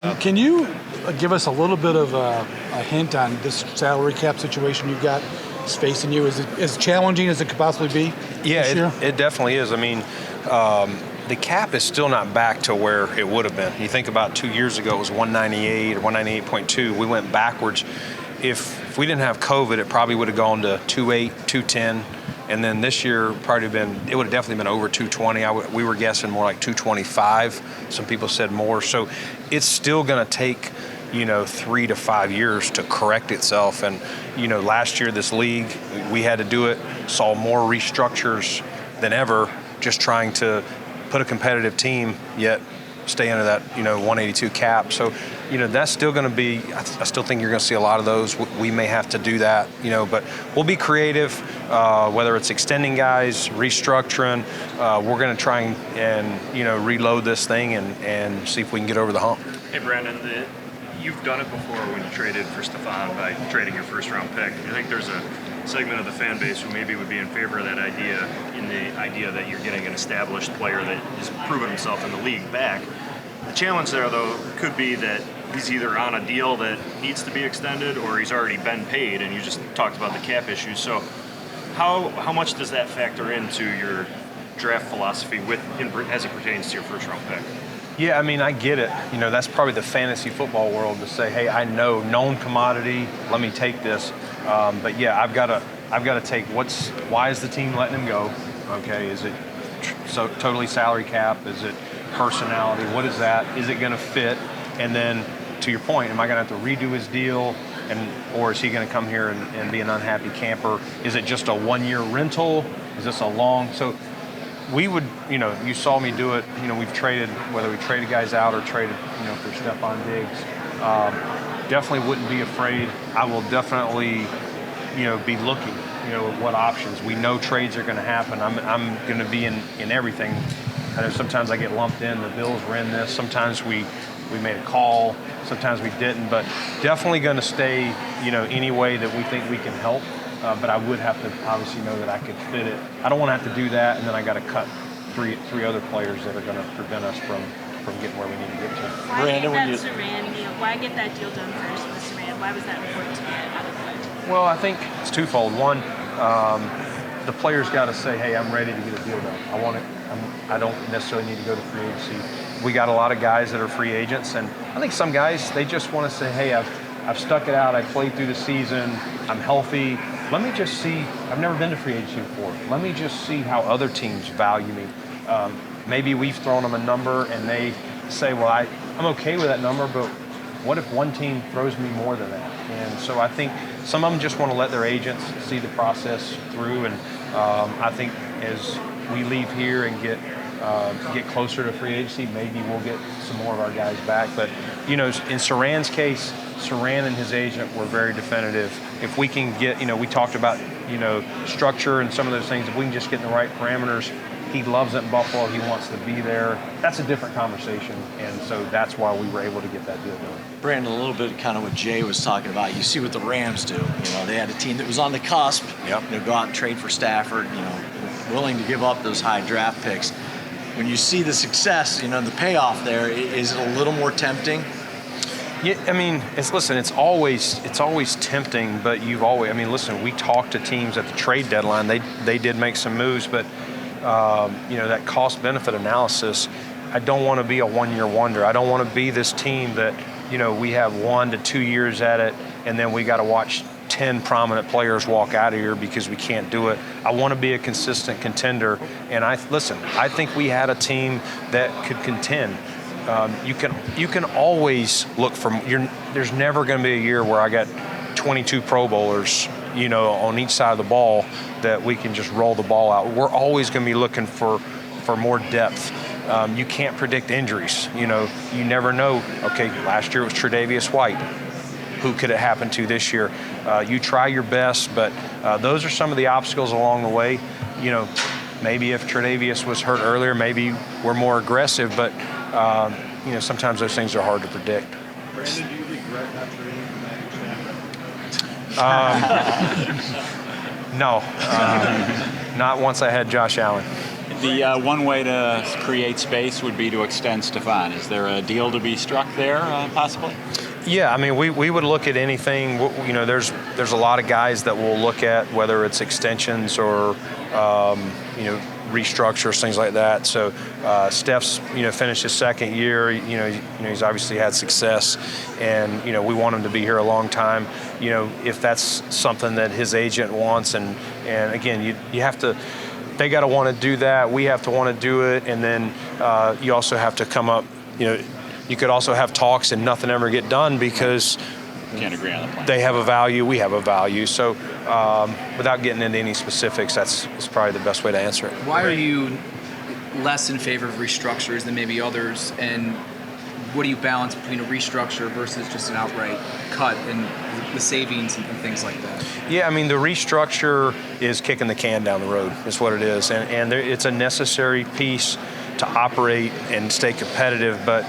Can you give us a little bit of a hint on this salary cap situation you've got facing you? Is it as challenging as it could possibly be this year? It definitely is. I mean, the cap is still not back to where it would have been. You think about 2 years ago, it was 198 or 198.2. We went backwards. If we didn't have COVID, it probably would have gone to 2.8, 210. And then this year, it would have definitely been over 220. We were guessing more like 225. Some people said more. So it's still going to take, 3 to 5 years to correct itself. And, last year, this league, we had to do it, saw more restructures than ever, just trying to put a competitive team, yet stay under that, 182 cap. So, that's still going to be, I still think you're going to see a lot of those. We may have to do that, but we'll be creative, whether it's extending guys, restructuring. We're going to try and reload this thing and see if we can get over the hump. Hey, Brandon, you've done it before when you traded for Stephon by trading your first-round pick. I think there's a segment of the fan base who maybe would be in favor of that idea, in the idea that you're getting an established player that has proven himself in the league back. The challenge there, though, could be that he's either on a deal that needs to be extended or he's already been paid, and you just talked about the cap issue. So how much does that factor into your draft philosophy as it pertains to your first-round pick? Yeah, I mean, I get it. That's probably the fantasy football world to say, hey, I know, known commodity, let me take this. But yeah, I've got to take why is the team letting him go? Okay, is it so totally salary cap? Is it personality? What is that? Is it going to fit? And then to your point, am I going to have to redo his deal? Or is he going to come here and be an unhappy camper? Is it just a 1-year rental? Is this a long? So we would, you saw me do it. We've traded, whether we traded guys out or traded, for Stephon Diggs. Definitely wouldn't be afraid. I will definitely, be looking, at what options. We know trades are going to happen. I'm going to be in everything. I know sometimes I get lumped in. The Bills were in this. Sometimes we made a call. Sometimes we didn't. But definitely going to stay, any way that we think we can help. But I would have to obviously know that I could fit it. I don't want to have to do that, and then I got to cut three other players that are going to prevent us from getting where we need to get to. Why get that deal done first with Siran? Why was that important to get out of the way? Well, I think it's twofold. One, the players got to say, hey, I'm ready to get a deal done. I want it. I don't necessarily need to go to free agency. We got a lot of guys that are free agents, and I think some guys, they just want to say, hey, I've stuck it out. I played through the season. I'm healthy. Let me just see. I've never been to free agency before. Let me just see how other teams value me. Maybe we've thrown them a number and they say, well, I'm okay with that number, but what if one team throws me more than that? And so I think some of them just want to let their agents see the process through. And I think as we leave here and get closer to free agency, maybe we'll get some more of our guys back. But, in Siran's case, Siran and his agent were very definitive. If we can get, we talked about, structure and some of those things. If we can just get in the right parameters, he loves it in Buffalo. He wants to be there. That's a different conversation. And so that's why we were able to get that deal done. Brandon, a little bit kind of what Jay was talking about. You see what the Rams do. They had a team that was on the cusp. Yep. Go out and trade for Stafford, willing to give up those high draft picks. When you see the success, the payoff there, is it a little more tempting? Yeah, I mean, it's always tempting, but we talked to teams at the trade deadline. They did make some moves, but that cost benefit analysis, I don't want to be a 1-year wonder. I don't want to be this team that, we have 1 to 2 years at it, and then we got to watch 10 prominent players walk out of here because we can't do it. I want to be a consistent contender, and I think we had a team that could contend. You can always look for. There's never going to be a year where I got 22 Pro Bowlers, on each side of the ball that we can just roll the ball out. We're always going to be looking for more depth. You can't predict injuries. You never know. Okay, last year it was Tre'Davious White. Who could it happen to this year? You try your best, but those are some of the obstacles along the way. Maybe if Tre'Davious was hurt earlier, maybe we're more aggressive, but sometimes those things are hard to predict. Brandon, do you regret not trading for Matthew Stafford? No, not once I had Josh Allen. The one way to create space would be to extend Stefan. Is there a deal to be struck there, possibly? Yeah, I mean, we would look at anything. You know, there's a lot of guys that we'll look at, whether it's extensions or you know, restructures, things like that. So Steph's, you know, finished his second year. You know, he's obviously had success, and you know, we want him to be here a long time. You know, if that's something that his agent wants, and again, you have to. They got to want to do that. We have to want to do it, and then you also have to come up. You know, you could also have talks and nothing ever get done because can't agree on the plan. They have a value, we have a value. So without getting into any specifics, that's probably the best way to answer it. Why are you less in favor of restructures than maybe others, and what do you balance between a restructure versus just an outright cut and the savings and things like that? Yeah, I mean, the restructure is kicking the can down the road, is what it is. And it's a necessary piece to operate and stay competitive, but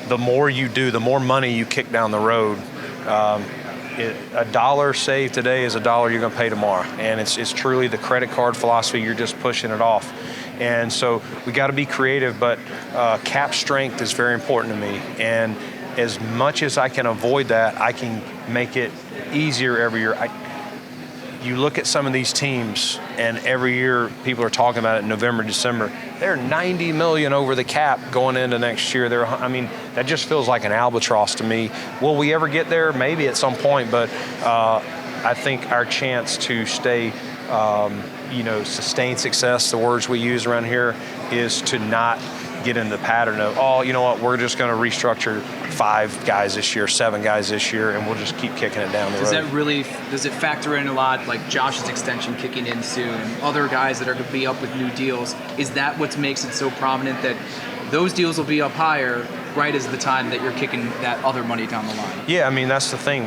the more you do, the more money you kick down the road. A dollar saved today is a dollar you're going to pay tomorrow, and it's truly the credit card philosophy. You're just pushing it off, and so we got to be creative. But cap strength is very important to me, and as much as I can avoid that, I can make it easier every year. You look at some of these teams, and every year people are talking about it in November, December. They're $90 million over the cap going into next year. I mean, that just feels like an albatross to me. Will we ever get there? Maybe at some point, but I think our chance to stay, you know, sustain success, the words we use around here, is to not get in the pattern of, oh, you know what, we're just going to restructure 5 guys this year, 7 guys this year, and we'll just keep kicking it down the road. Does it factor in a lot, like Josh's extension kicking in soon, other guys that are going to be up with new deals? Is that what makes it so prominent that those deals will be up higher right as the time that you're kicking that other money down the line? Yeah, I mean, that's the thing.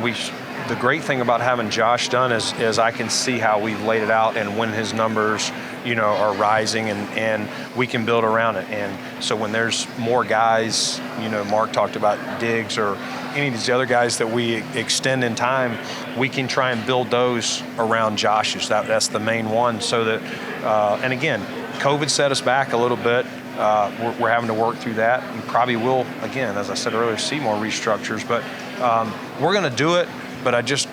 The great thing about having Josh done is I can see how we've laid it out and when his numbers, you know, are rising, and we can build around it. And so when there's more guys, you know, Mark talked about Diggs or any of these other guys that we extend in time, we can try and build those around Josh's. That's the main one. So that, and again, COVID set us back a little bit. We're having to work through that. We probably will, again, as I said earlier, see more restructures. But we're going to do it. But I just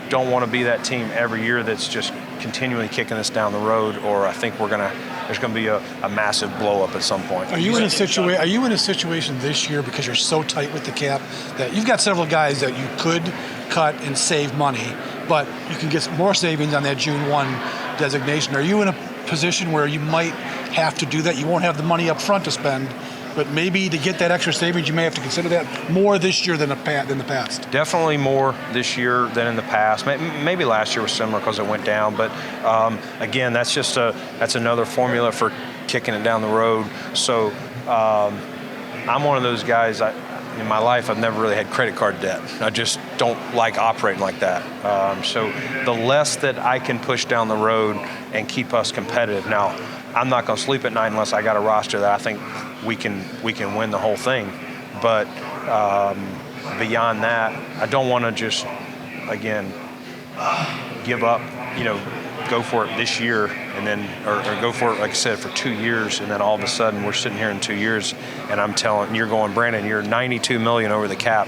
don't want to be that team every year that's just continually kicking us down the road, or I think there's going to be a massive blow up at some point. Are you in a situation this year, because you're so tight with the cap, that you've got several guys that you could cut and save money, but you can get more savings on that June 1 designation? Are you in a position where you might have to do that? You won't have the money up front to spend, but maybe to get that extra savings, you may have to consider that more this year than the past. Definitely more this year than in the past. Maybe last year was similar because it went down, but again, that's another formula for kicking it down the road. So I'm one of those guys. In my life, I've never really had credit card debt. I just don't like operating like that. So the less that I can push down the road and keep us competitive. Now, I'm not going to sleep at night unless I got a roster that I think we can win the whole thing. But beyond that, I don't want to just, again, give up, you know, go for it this year and then, or go for it, like I said, for 2 years, and then all of a sudden we're sitting here in 2 years and I'm telling, you're going, Brandon, you're $92 million over the cap.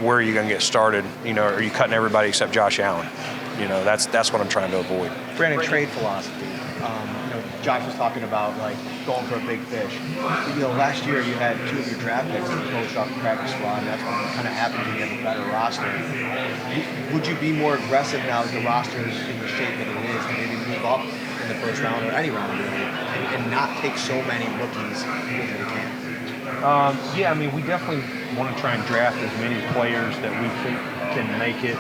Where are you going to get started? You know, are you cutting everybody except Josh Allen? You know, that's what I'm trying to avoid. Brandon, trade philosophy. You know, Josh was talking about like going for a big fish. You know, last year you had 2 of your draft picks that coached off the practice squad. That's what kind of happened when you have a better roster. Would you be more aggressive now that the roster is in the shape that it is to maybe move up in the first round or any round really, and not take so many rookies with the camp? Yeah, I mean, we definitely want to try and draft as many players that we think can make it,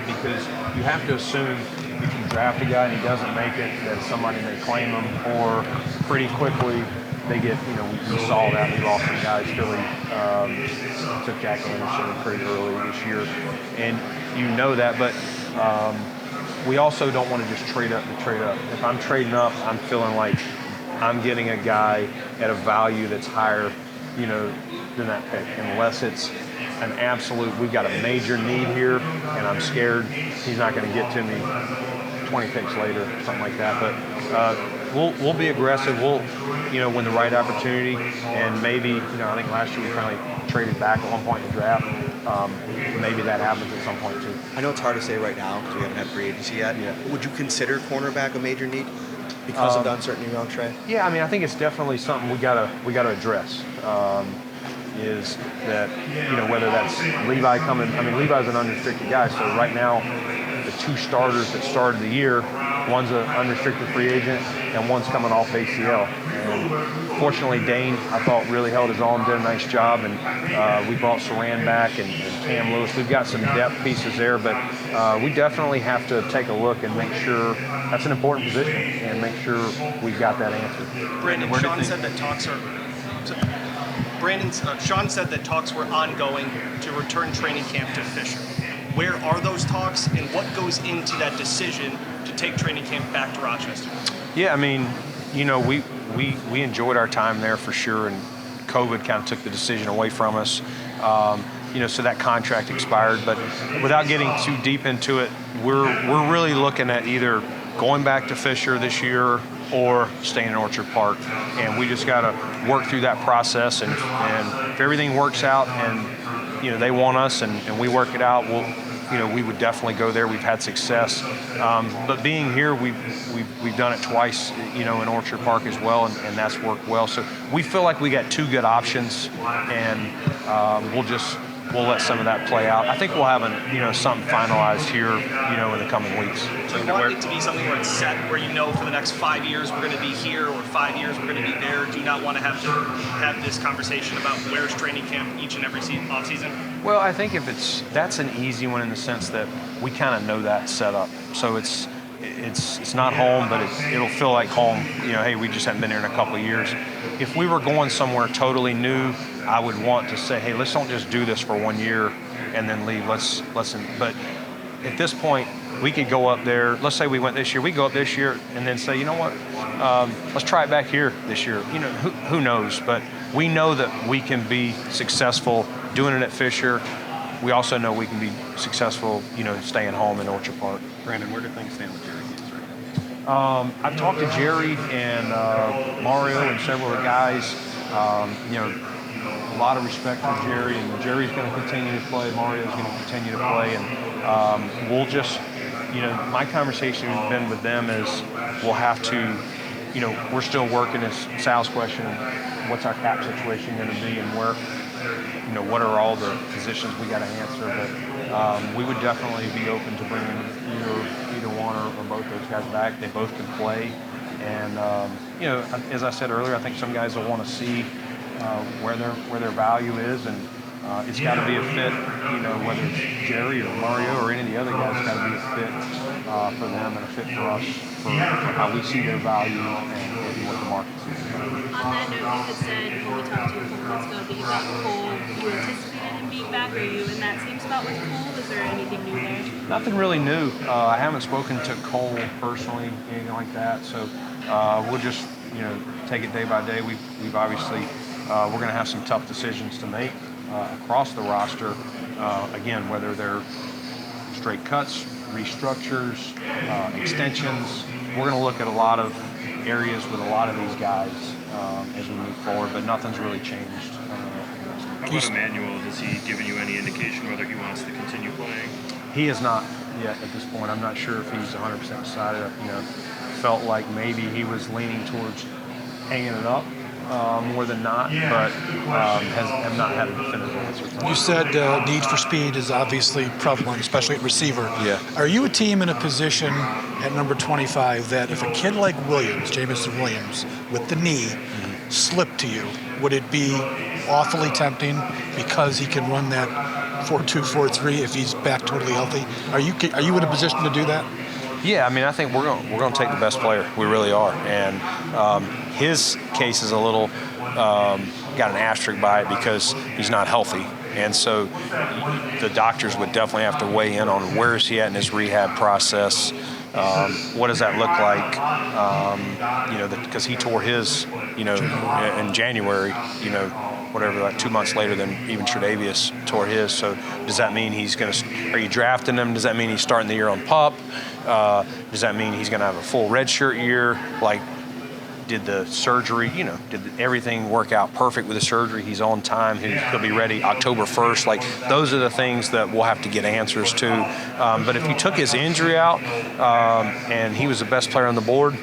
because you have to assume you can draft a guy and he doesn't make it, that somebody may claim him, or pretty quickly they get, you know, we saw that. We lost some guys. Philly took Jack Anderson pretty early this year, and you know that, but we also don't want to just trade up to trade up. If I'm trading up, I'm feeling like I'm getting a guy at a value that's higher, you know, than that pick, unless it's an absolute, we've got a major need here, and I'm scared he's not going to get to me 20 picks later, something like that. But we'll be aggressive. We'll, when the right opportunity, and maybe, I think last year we kind of traded back at one point in the draft. Maybe that happens at some point too. I know it's hard to say right now because we haven't had free agency yet. Yeah. Would you consider cornerback a major need because of the uncertainty around Trey? Yeah, I think it's definitely something we gotta address. Is that whether that's Levi coming? Levi's an unrestricted guy, so right now the two starters that started the year, one's an unrestricted free agent and one's coming off ACL. And fortunately, Dane, I thought, really held his own, did a nice job, and we brought Siran back and Cam Lewis. We've got some depth pieces there, but we definitely have to take a look and make sure that's an important position and make sure we've got that answer. Brandon, Sean said that Sean said that talks were ongoing to return training camp to Fisher. Where are those talks, and what goes into that decision to take training camp back to Rochester? Yeah, we enjoyed our time there for sure, and COVID kind of took the decision away from us. So that contract expired, but without getting too deep into it, we're really looking at either going back to Fisher this year or staying in Orchard Park, and we just got to work through that process. And if everything works out, and they want us, and we work it out, we would definitely go there. We've had success, but being here, we've done it twice, in Orchard Park as well, and that's worked well. So we feel like we got two good options, and we'll let some of that play out. I think we'll have something finalized here, in the coming weeks. Do you want it to be something where it's set, where for the next 5 years we're going to be here, or 5 years we're going to be there? Do you not want to have this conversation about where's training camp each and every off season? Well, I think that's an easy one in the sense that we kind of know that setup. So it's not home, but it'll feel like home. Hey, we just haven't been here in a couple of years. If we were going somewhere totally new, I would want to say, hey, let's don't just do this for 1 year and then leave. But at this point, we could go up there. Let's say we went this year. We go up this year and then say, you know what? Let's try it back here this year. Who knows? But we know that we can be successful doing it at Fisher. We also know we can be successful, staying home in Orchard Park. Brandon, where do things stand with Jerry Hughes right now? I've talked to Jerry and Mario and several of the guys. A lot of respect for Jerry, and Jerry's going to continue to play. Mario's going to continue to play, and we'll just, my conversation has been with them is we'll have to, we're still working as Sal's question, what's our cap situation going to be, and where, what are all the positions we got to answer. But we would definitely be open to bringing either one or both those guys back. They both can play, and as I said earlier, I think some guys will want to see where their value is, and it's got to be a fit. Whether it's Jerry or Mario or any of the other guys, it's got to be a fit for them and a fit for us for how we see their value and what the market sees. On that note, you had said when we talked to you a couple months ago that you thought Cole, you anticipated him being back. Are you in that same spot with Cole? Is there anything new there? Nothing really new. I haven't spoken to Cole personally, anything like that. So we'll just take it day by day. We've obviously we're going to have some tough decisions to make across the roster. Again, whether they're straight cuts, restructures, extensions. We're going to look at a lot of areas with a lot of these guys as we move forward, but nothing's really changed. How about Emmanuel? Has he given you any indication whether he wants to continue playing? He has not yet at this point. I'm not sure if he's 100% decided. Felt like maybe he was leaning towards hanging it up more than not, but have not had a definitive answer. You said need for speed is obviously prevalent, especially at receiver. Yeah. Are you a team in a position at number 25 that if a kid like Jamison Williams, with the knee, slipped to you, would it be awfully tempting because he can run that 4.2, 4.3 if he's back totally healthy? Are you in a position to do that? Yeah, I think we're going to take the best player. We really are, and his case is a little got an asterisk by it because he's not healthy, and so the doctors would definitely have to weigh in on where is he at in his rehab process. What does that look like? Because he tore his, in January, whatever, like 2 months later than even Tre'Davious tore his. So does that mean he's going to? Are you drafting him? Does that mean he's starting the year on PUP? Does that mean he's going to have a full redshirt year? Like, Did the surgery, did everything work out perfect with the surgery? He's on time. He'll be ready October 1st. Like, those are the things that we'll have to get answers to. But if you took his injury out and he was the best player on the board,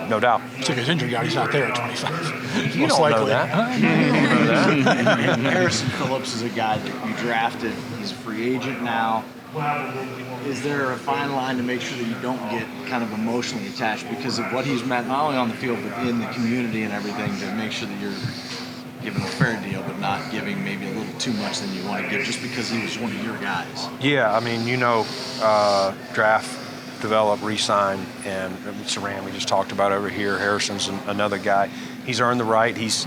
no doubt. Took his injury out, he's not there at 25. You don't know that. You don't know that. Harrison Phillips is a guy that you drafted. He's a free agent now. Is there a fine line to make sure that you don't get kind of emotionally attached because of what he's meant, not only on the field, but in the community and everything, to make sure that you're giving a fair deal, but not giving maybe a little too much than you want to give just because he was one of your guys? Yeah, I mean, draft, develop, re-sign, and Siran we just talked about over here. Harrison's another guy. He's earned the right. He's,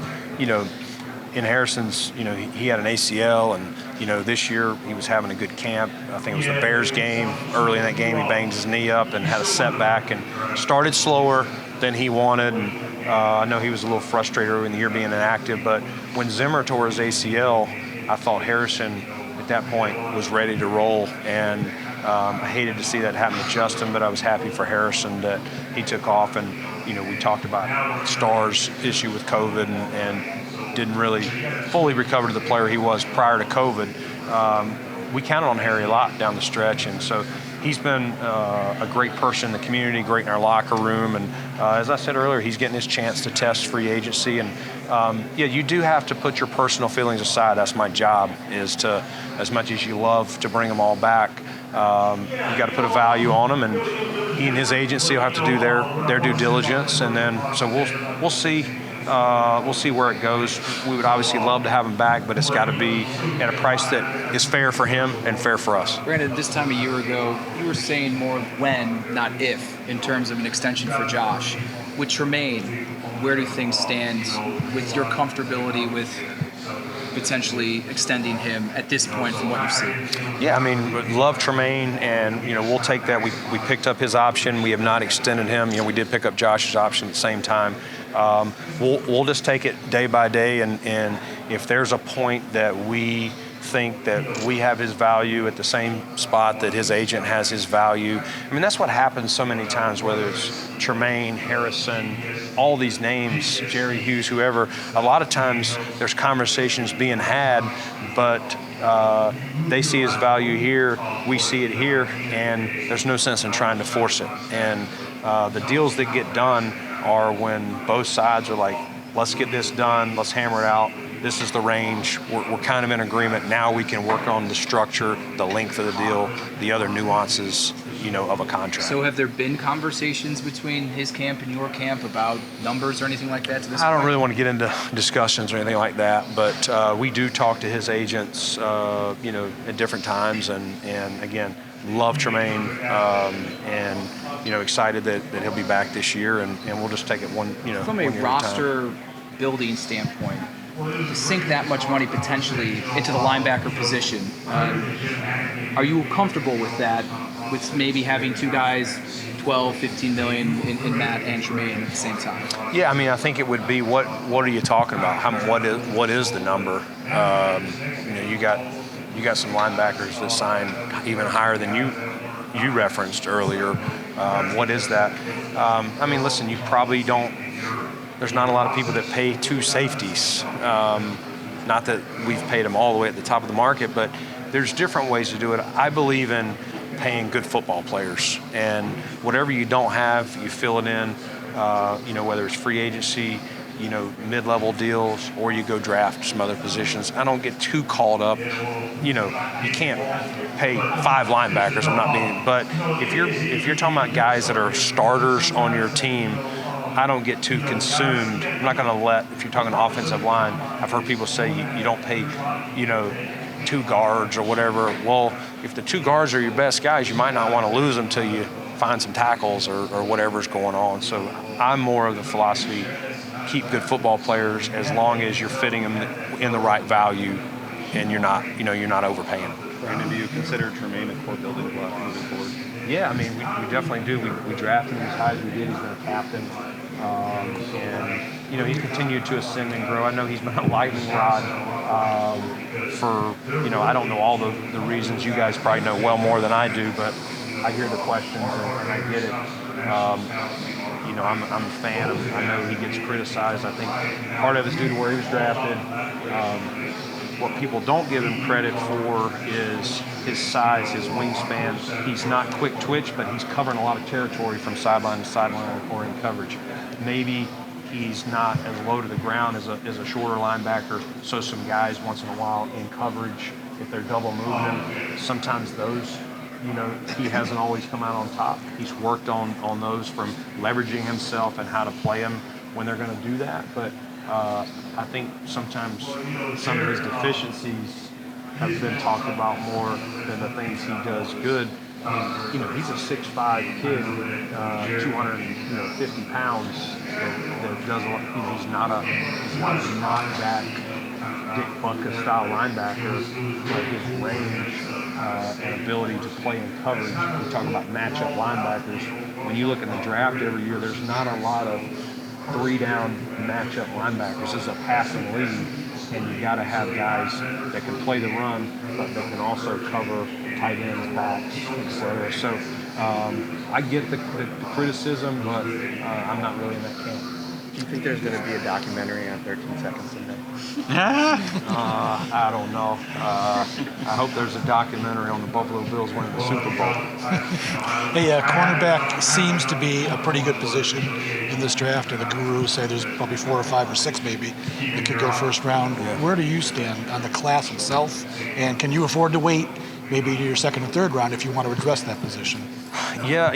in Harrison's, he had an ACL, and this year he was having a good camp. I think it was the Bears game. Early in that game, he banged his knee up and had a setback and started slower than he wanted. And I know he was a little frustrated early in the year being inactive, but when Zimmer tore his ACL, I thought Harrison at that point was ready to roll, and I hated to see that happen to Justin, but I was happy for Harrison that he took off. And we talked about Starr's issue with COVID and didn't really fully recover to the player he was prior to COVID. We counted on Harry a lot down the stretch, and so he's been a great person in the community, great in our locker room, and as I said earlier, he's getting his chance to test free agency. And you do have to put your personal feelings aside. That's my job, is to, as much as you love to bring them all back, you got to put a value on them, and he and his agency will have to do their due diligence, and then so we'll see. We'll see where it goes. We would obviously love to have him back, but it's got to be at a price that is fair for him and fair for us. Brandon, this time a year ago, you were saying more when, not if, in terms of an extension for Josh. With Tremaine, where do things stand with your comfortability with potentially extending him at this point from what you've seen? Yeah, I mean, love Tremaine, and we'll take that. We picked up his option. We have not extended him. We did pick up Josh's option at the same time. We'll just take it day by day, and if there's a point that we think that we have his value at the same spot that his agent has his value. I mean, that's what happens so many times, whether it's Tremaine, Harrison, all these names, Jerry Hughes, whoever. A lot of times there's conversations being had, but they see his value here, we see it here, and there's no sense in trying to force it. And the deals that get done are when both sides are like, let's get this done, let's hammer it out. This is the range. We're kind of in agreement. Now we can work on the structure, the length of the deal, the other nuances, of a contract. So have there been conversations between his camp and your camp about numbers or anything like that to this point? I don't really want to get into discussions or anything like that, but we do talk to his agents, at different times, and again, love Tremaine, and excited that he'll be back this year, and we'll just take it one From a one year roster building standpoint, to sink that much money potentially into the linebacker position, are you comfortable with that, with maybe having two guys 12, 15 million in Matt and Tremaine at the same time? Yeah, I mean, I think it would be what are you talking about? What is the number? You got some linebackers that signed even higher than you referenced earlier. What is that? I mean, listen, you probably don't. There's not a lot of people that pay two safeties. Not that we've paid them all the way at the top of the market, but there's different ways to do it. I believe in paying good football players, and whatever you don't have, you fill it in. Whether it's free agency, mid-level deals, or you go draft some other positions. I don't get too caught up. You can't pay 5 linebackers. But if you're talking about guys that are starters on your team, I don't get too consumed. I'm not going to if you're talking offensive line, I've heard people say you don't pay, 2 guards or whatever. Well, if the 2 guards are your best guys, you might not want to lose them till you find some tackles or whatever's going on. So I'm more of the philosophy, keep good football players as long as you're fitting them in the right value and you're not overpaying them. Brandon, do you consider Tremaine a core building block moving forward? Yeah, I mean, we definitely do. We drafted him as high as we did. He's been a captain. And he's continued to ascend and grow. I know he's been a lightning rod for, I don't know all the reasons. You guys probably know well more than I do, but I hear the questions and I get it. I'm a fan. I know he gets criticized. I think part of it's due to where he was drafted. What people don't give him credit for is his size, his wingspan. He's not quick twitch, but he's covering a lot of territory from sideline to sideline or in coverage. Maybe he's not as low to the ground as a shorter linebacker, so some guys once in a while in coverage, if they're double moving him, sometimes those, he hasn't always come out on top. He's worked on those from leveraging himself and how to play them when they're going to do that. But I think sometimes some of his deficiencies have been talked about more than the things he does good. He's a 6'5" kid, 250 pounds that does a lot. He's not a knockback Dick Butkus style linebacker, but his range and ability to play in coverage. We talk about matchup linebackers. When you look at the draft every year, there's not a lot of 3-down matchup linebackers. This is a passing league, and you got to have guys that can play the run, but that can also cover tight ends, backs, etc. So I get the criticism, but I'm not really in that camp. Do you think there's going to be a documentary on 13 Seconds Sunday? I don't know. I hope there's a documentary on the Buffalo Bills winning the Super Bowl. Hey, cornerback seems to be a pretty good position in this draft, and the gurus say there's probably 4 or 5 or 6 maybe that could go first round. Yeah. Where do you stand on the class itself, and can you afford to wait maybe to your second or third round if you want to address that position? Yeah,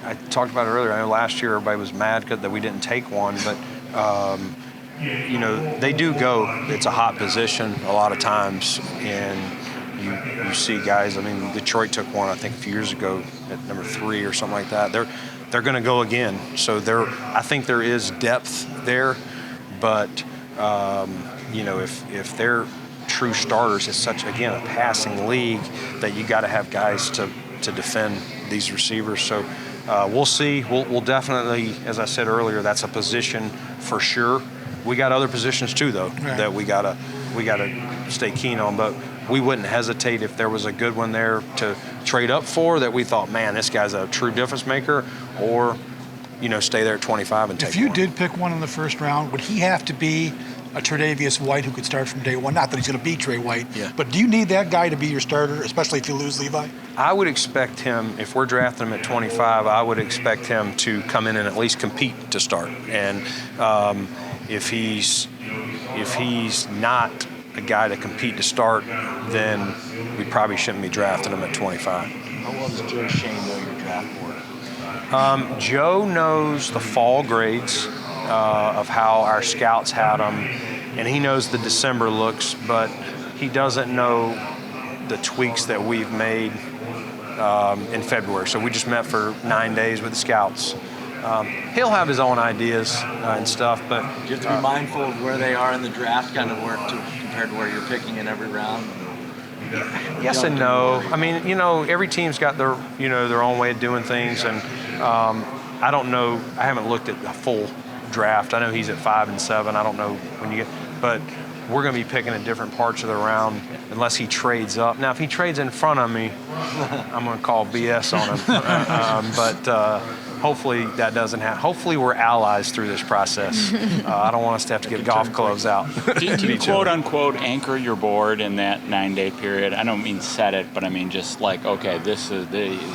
I talked about it earlier. I know last year everybody was mad that we didn't take one, but they do go. It's a hot position a lot of times, and you see guys. I mean, Detroit took one I think a few years ago at number 3 or something like that. They're going to go again. So I think there is depth there, but if they're true starters, it's such a passing league that you got to have guys to defend these receivers. So. We'll see. We'll definitely, as I said earlier, that's a position for sure. We got other positions too, though, right, that we gotta stay keen on. But we wouldn't hesitate if there was a good one there to trade up for that we thought, man, this guy's a true difference maker, or stay there at 25 and take one. If you did pick one in the first round, would he have to be a Tre'Davious White who could start from day one? Not that he's going to be Trey White, but do you need that guy to be your starter, especially if you lose Levi? I would expect him, if we're drafting him at 25, I would expect him to come in and at least compete to start. And if he's not a guy to compete to start, then we probably shouldn't be drafting him at 25. How well does Joe Shane know your draft board? Joe knows the fall grades of how our scouts had them, and he knows the December looks, but he doesn't know the tweaks that we've made in February. So we just met for 9 days with the scouts. He'll have his own ideas and stuff, but you have to be mindful of where they are in the draft, kind of compared to where you're picking in every round. Yes and no. I mean, every team's got their their own way of doing things, and I don't know. I haven't looked at the full draft. I know he's at 5 and 7. I don't know when you get, but we're going to be picking at different parts of the round unless he trades up. Now, if he trades in front of me, I'm going to call BS on him. But hopefully that doesn't happen. Hopefully we're allies through this process. I don't want us to have to get golf clubs out. Do you quote unquote anchor your board in that 9-day period? I don't mean set it, but I mean just like, okay, this is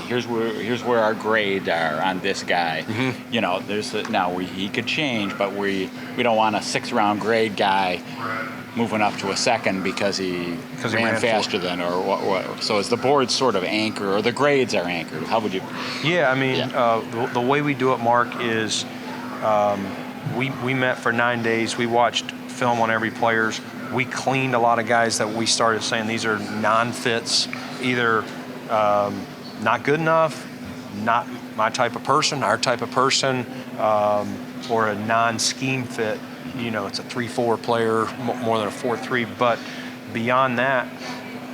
here's where our grades are on this guy. Mm-hmm. He could change, but we don't want a 6th-round grade guy moving up to a 2nd because he ran faster than, or what? So is the board sort of anchor, or the grades are anchored? How would you? Yeah, I mean, the way we do it, Mark, is we met for 9 days. We watched film on every players. We cleaned a lot of guys that we started saying these are non-fits, either not good enough, not my type of person, our type of person, or a non-scheme fit. It's a 3-4 player, more than a 4-3. But beyond that,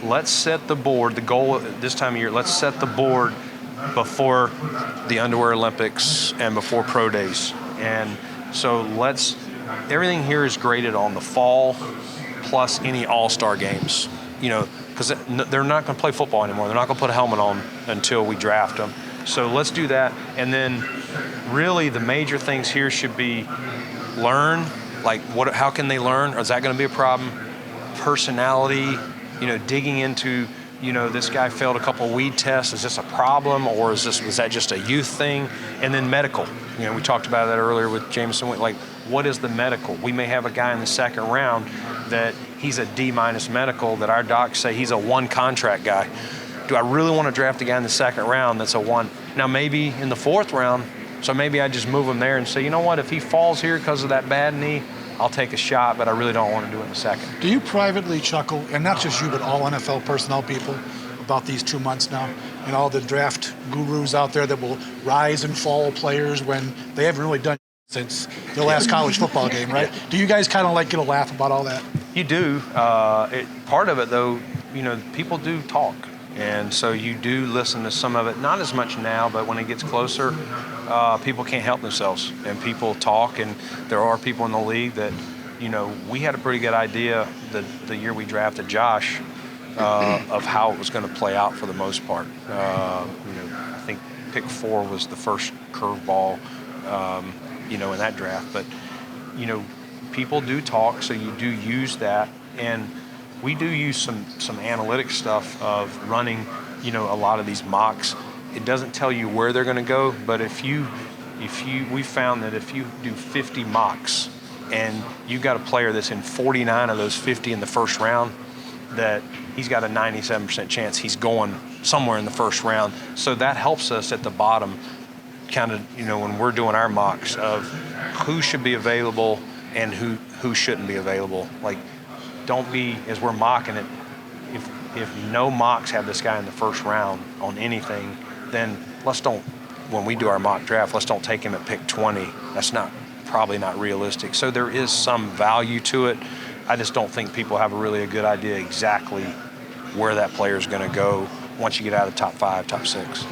let's set the board. The goal this time of year, let's set the board before the Underwear Olympics and before pro days. And so everything here is graded on the fall plus any all-star games. Because they're not going to play football anymore. They're not going to put a helmet on until we draft them. So let's do that. And then really the major things here should be learn, like how can they learn? Is that going to be a problem? Personality, digging into, this guy failed a couple of weed tests. Is this a problem, or was that just a youth thing? And then medical. We talked about that earlier with Jameson. Like, what is the medical? We may have a guy in the second round that he's a D- medical that our docs say he's a 1 contract guy. Do I really want to draft a guy in the second round that's a 1? Now maybe in the 4th round, so maybe I just move him there and say, you know what, if he falls here because of that bad knee, I'll take a shot, but I really don't want to do it in the second. Do you privately chuckle, and not just you, but all NFL personnel people, about these 2 months now, and all the draft gurus out there that will rise and fall players when they haven't really done since their last college football game, right? Yeah. Do you guys kind of get a laugh about all that? You do. Part of it, though, people do talk. And so you do listen to some of it, not as much now, but when it gets closer, people can't help themselves. And people talk, and there are people in the league that, we had a pretty good idea the year we drafted Josh of how it was going to play out for the most part. I think pick 4 was the first curveball, in that draft. But, people do talk, so you do use that. And we do use some analytic stuff of running, a lot of these mocks. It doesn't tell you where they're going to go, but we found that if you do 50 mocks and you've got a player that's in 49 of those 50 in the first round, that he's got a 97% chance he's going somewhere in the first round. So that helps us at the bottom, kind of, when we're doing our mocks of who should be available and who shouldn't be available. Like, don't be, as we're mocking it, if no mocks have this guy in the first round on anything, then when we do our mock draft, let's don't take him at pick 20. That's probably not realistic. So there is some value to it. I just don't think people have a good idea exactly where that player is going to go once you get out of the top 5, top 6.